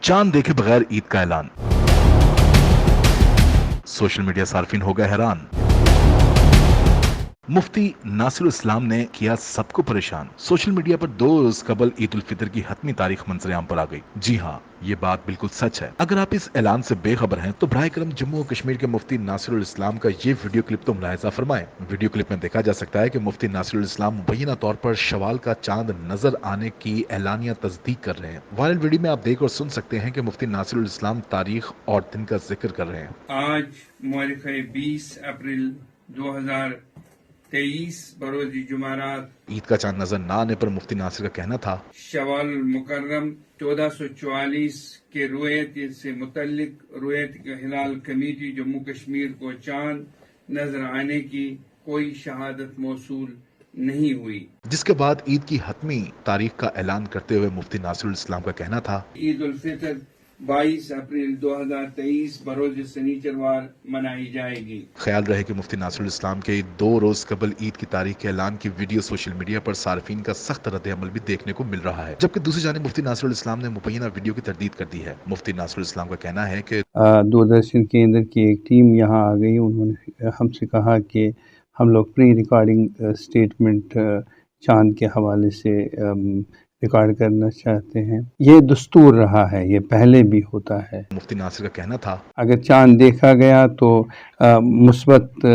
चांद देखे बगैर ईद का ऐलान। सोशल मीडिया सार्फिन हो गए हैरान। मुफ्ती नासिरुल इस्लाम ने किया सबको परेशान। सोशल मीडिया पर 2 रोज कबल ईद उल फितर की हतमी तारीख मंजरेआम पर आ गई। जी हाँ, ये बात बिल्कुल सच है। अगर आप इस ऐलान से बेखबर हैं तो बराए करम जम्मू और कश्मीर के मुफ्ती नासिरुल इस्लाम का ये वीडियो क्लिप तो मुलाहिजा फरमाएं। वीडियो क्लिप में देखा जा सकता है कि मुफ्ती नासिरुल इस्लाम मुबैना तौर पर शवाल का चांद नजर आने की एलानिया तस्दीक कर रहे हैं। वायरल वीडियो में आप देख और सुन सकते हैं कि मुफ्ती नासिरुल इस्लाम तारीख और दिन का जिक्र कर रहे हैं। आज मौलिक 20 अप्रैल 2023 बरोज जुमारात ईद का चांद नजर न आने पर मुफ्ती नासिर का कहना था, शवाल मुकर्रम 1444 के रुयत से मुतल्लिक रुयत हिलाल कमेटी जम्मू कश्मीर को चांद नजर आने की कोई शहादत मौसूल नहीं हुई। जिसके बाद ईद की हतमी तारीख का ऐलान करते हुए मुफ्ती नासिरुल इस्लाम का कहना था, ईद उल फितर 22 अप्रैल 2023 बरोज शनिचरवार मनाई जाएगी। ख्याल रहे कि मुफ्ती नासिरुल इस्लाम के 2 रोज कबल ईद की तारीख के ऐलान की वीडियो सोशल मीडिया पर सार्फिन का सख्त रद्द अमल भी देखने को मिल रहा है, जबकि दूसरी जानिब मुफ्ती नासिरुल इस्लाम ने मुबैना वीडियो की तरदीद कर दी है। मुफ्ती नासिरुल इस्लाम का कहना है कि दूरदर्शन केंद्र की एक टीम यहाँ आ गई। उन्होंने हमसे कहा कि हम लोग प्री रिकॉर्डिंग स्टेटमेंट चांद के हवाले से रिकॉर्ड करना चाहते हैं। ये दस्तूर रहा है, ये पहले भी होता है। मुफ्ती नासिर का कहना था, अगर चांद देखा गया तो मुस्बत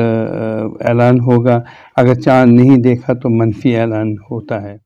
ऐलान होगा, अगर चांद नहीं देखा तो मनफी ऐलान होता है।